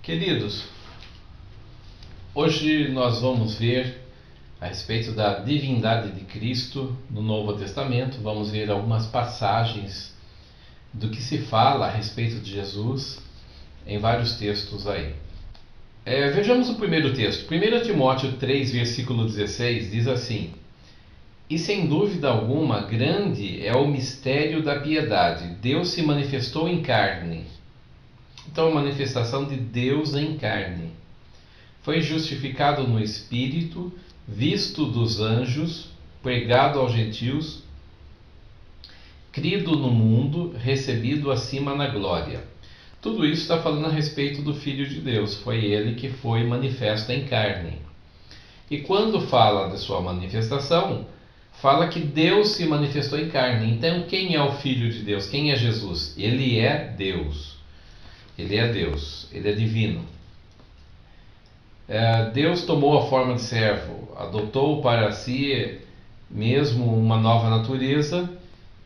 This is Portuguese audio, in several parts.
Queridos, hoje nós vamos ver a respeito da divindade de Cristo no Novo Testamento. Vamos ver algumas passagens do que se fala a respeito de Jesus em vários textos aí. Vejamos o primeiro texto. 1 Timóteo 3, versículo 16 diz assim: E sem dúvida alguma, grande é o mistério da piedade. Deus se manifestou em carne. Então, a manifestação de Deus em carne. Foi justificado no Espírito, visto dos anjos, pregado aos gentios, crido no mundo, recebido acima na glória. Tudo isso está falando a respeito do Filho de Deus. Foi ele que foi manifesto em carne. E quando fala de sua manifestação, fala que Deus se manifestou em carne. Então, quem é o Filho de Deus? Quem é Jesus? Ele é Deus. Ele é Deus. Ele é divino. Deus tomou a forma de servo, adotou para si mesmo uma nova natureza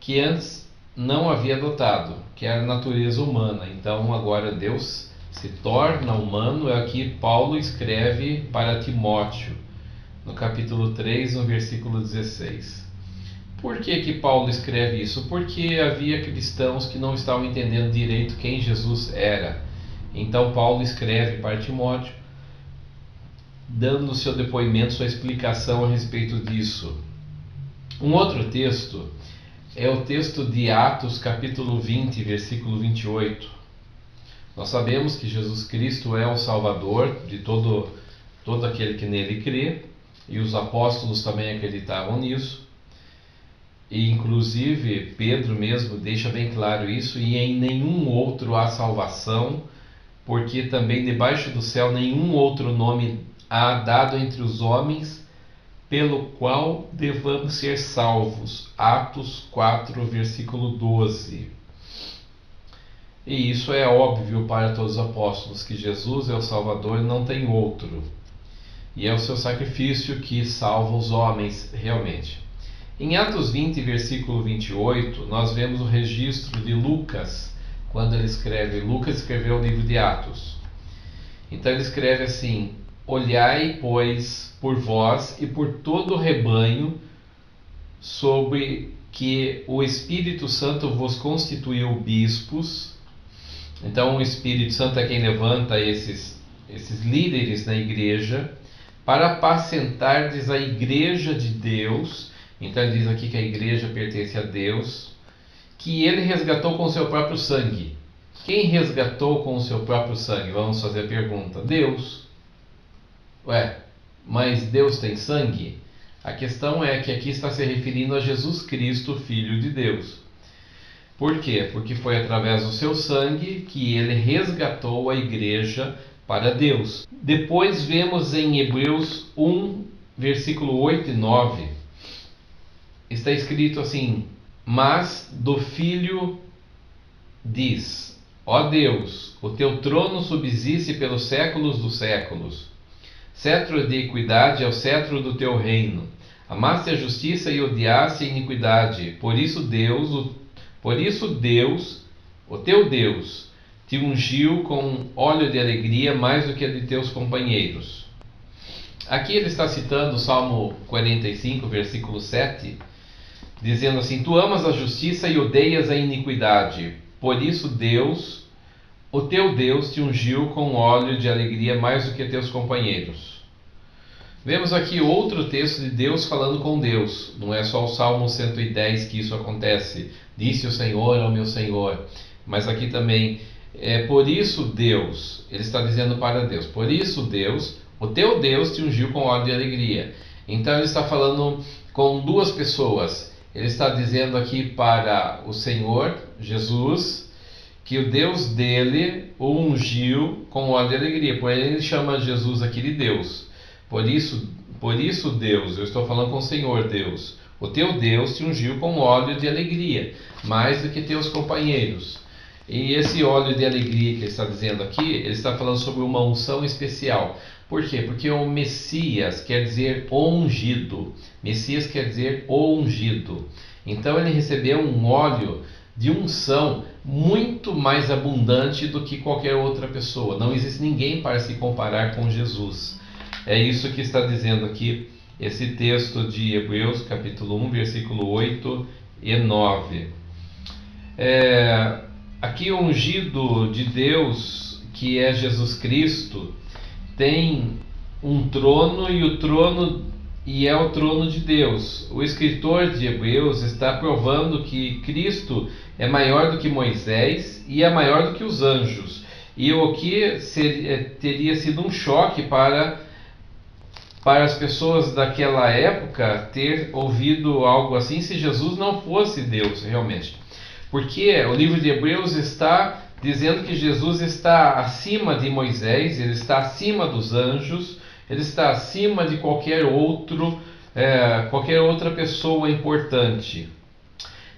que antes não havia adotado, que era a natureza humana. Então agora Deus se torna humano. É aqui Paulo escreve para Timóteo, no capítulo 3, no versículo 16. Por que Paulo escreve isso? Porque havia cristãos que não estavam entendendo direito quem Jesus era. Então Paulo escreve para Timóteo, dando o seu depoimento, sua explicação a respeito disso. Um outro texto é o texto de Atos, capítulo 20, versículo 28. Nós sabemos que Jesus Cristo é o Salvador de todo aquele que nele crê, e os apóstolos também acreditavam nisso. E inclusive Pedro mesmo deixa bem claro isso: e em nenhum outro há salvação, porque também debaixo do céu nenhum outro nome há dado entre os homens pelo qual devamos ser salvos. Atos 4, versículo 12. E isso é óbvio para todos os apóstolos, que Jesus é o Salvador e não tem outro. E é o seu sacrifício que salva os homens realmente. Em Atos 20, versículo 28, nós vemos o registro de Lucas, quando ele escreve. Lucas escreveu o livro de Atos. Então ele escreve assim: Olhai, pois, por vós e por todo o rebanho, sobre que o Espírito Santo vos constituiu bispos. Então o Espírito Santo é quem levanta esses líderes na igreja, para apacentardes a igreja de Deus. Então ele diz aqui que a igreja pertence a Deus, que ele resgatou com o seu próprio sangue. Quem resgatou com o seu próprio sangue? Vamos fazer a pergunta. Deus. Mas Deus tem sangue? A questão é que aqui está se referindo a Jesus Cristo, Filho de Deus. Por quê? Porque foi através do seu sangue que ele resgatou a igreja para Deus. Depois vemos em Hebreus 1, versículo 8 e 9, está escrito assim: Mas do Filho diz: Ó Deus, o teu trono subsiste pelos séculos dos séculos. Cetro de equidade é o cetro do teu reino. Amaste a justiça e odiaste a iniquidade. Por isso Deus, o teu Deus, te ungiu com óleo de alegria mais do que a de teus companheiros. Aqui ele está citando o Salmo 45, versículo 7, dizendo assim: Tu amas a justiça e odeias a iniquidade. Por isso Deus, o teu Deus, te ungiu com óleo de alegria mais do que teus companheiros. Vemos aqui outro texto de Deus falando com Deus. Não é só o Salmo 110 que isso acontece. Disse o Senhor ao meu Senhor. Mas aqui também, por isso Deus, ele está dizendo para Deus: Por isso Deus, o teu Deus, te ungiu com óleo de alegria. Então ele está falando com duas pessoas. Ele está dizendo aqui para o Senhor, Jesus, que o Deus dele o ungiu com óleo de alegria. Por ele chama Jesus aqui de Deus. Por isso Deus, eu estou falando com o Senhor Deus, o teu Deus te ungiu com óleo de alegria, mais do que teus companheiros. E esse óleo de alegria que ele está dizendo aqui, ele está falando sobre uma unção especial. Por quê? Porque o Messias quer dizer ungido. Messias quer dizer ungido. Então ele recebeu um óleo de unção muito mais abundante do que qualquer outra pessoa. Não existe ninguém para se comparar com Jesus. É isso que está dizendo aqui esse texto de Hebreus, capítulo 1, versículo 8 e 9. Aqui o ungido de Deus, que é Jesus Cristo, tem um trono e é o trono de Deus. O escritor de Hebreus está provando que Cristo é maior do que Moisés e é maior do que os anjos. E o que teria sido um choque para as pessoas daquela época ter ouvido algo assim se Jesus não fosse Deus realmente. Porque o livro de Hebreus está dizendo que Jesus está acima de Moisés, ele está acima dos anjos, ele está acima de qualquer outra pessoa importante.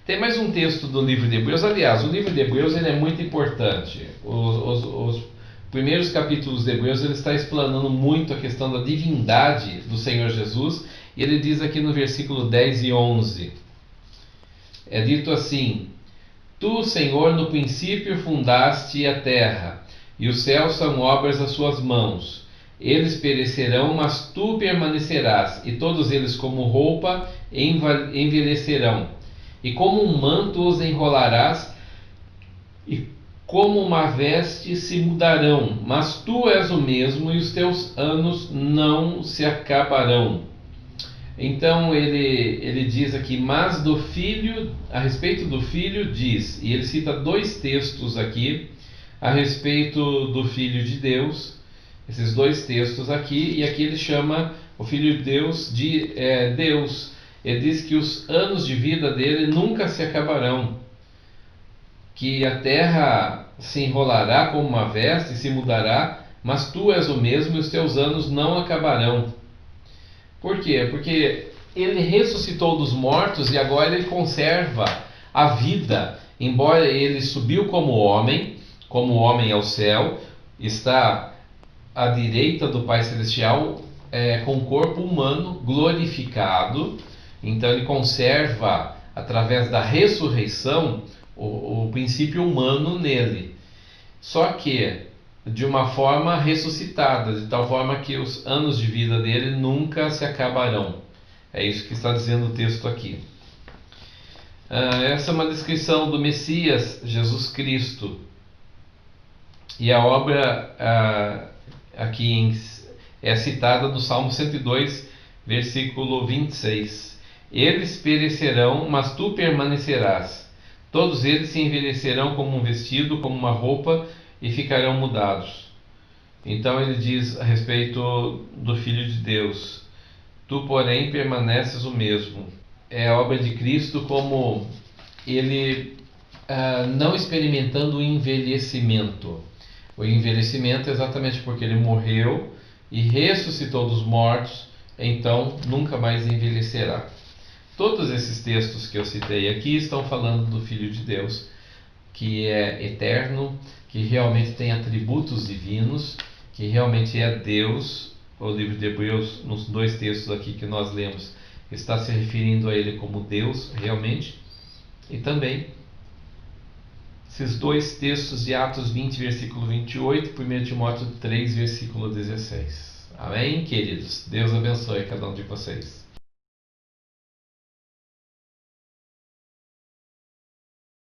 Tem mais um texto do livro de Hebreus. Aliás, o livro de Hebreus ele é muito importante. Os primeiros capítulos de Hebreus ele está explanando muito a questão da divindade do Senhor Jesus. E ele diz aqui no versículo 10 e 11. É dito assim: Tu, Senhor, no princípio fundaste a terra, e os céus são obras das suas mãos. Eles perecerão, mas tu permanecerás, e todos eles como roupa envelhecerão. E como um manto os enrolarás, e como uma veste se mudarão. Mas tu és o mesmo, e os teus anos não se acabarão. Então ele diz aqui, mas do Filho, a respeito do Filho diz, e ele cita dois textos aqui, a respeito do Filho de Deus, esses dois textos aqui, e aqui ele chama o Filho de Deus de Deus. Ele diz que os anos de vida dele nunca se acabarão, que a terra se enrolará como uma veste e se mudará, mas tu és o mesmo e os teus anos não acabarão. Por quê? Porque ele ressuscitou dos mortos e agora ele conserva a vida. Embora ele subiu como homem ao céu, está à direita do Pai Celestial com o corpo humano glorificado. Então ele conserva, através da ressurreição, o princípio humano nele. Só que de uma forma ressuscitada, de tal forma que os anos de vida dele nunca se acabarão. É isso que está dizendo o texto aqui. Essa é uma descrição do Messias, Jesus Cristo. E a obra aqui é citada no Salmo 102, versículo 26. Eles perecerão, mas tu permanecerás. Todos eles se envelhecerão como um vestido, como uma roupa, e ficarão mudados. Então ele diz a respeito do Filho de Deus: tu, porém, permaneces o mesmo. É a obra de Cristo como ele não experimentando o envelhecimento. O envelhecimento é exatamente porque ele morreu e ressuscitou dos mortos, então nunca mais envelhecerá. Todos esses textos que eu citei aqui estão falando do Filho de Deus, que é eterno, que realmente tem atributos divinos, que realmente é Deus. O livro de Hebreus, nos dois textos aqui que nós lemos, está se referindo a ele como Deus realmente. E também esses dois textos de Atos 20, versículo 28, 1 Timóteo 3, versículo 16. Amém, queridos? Deus abençoe cada um de vocês.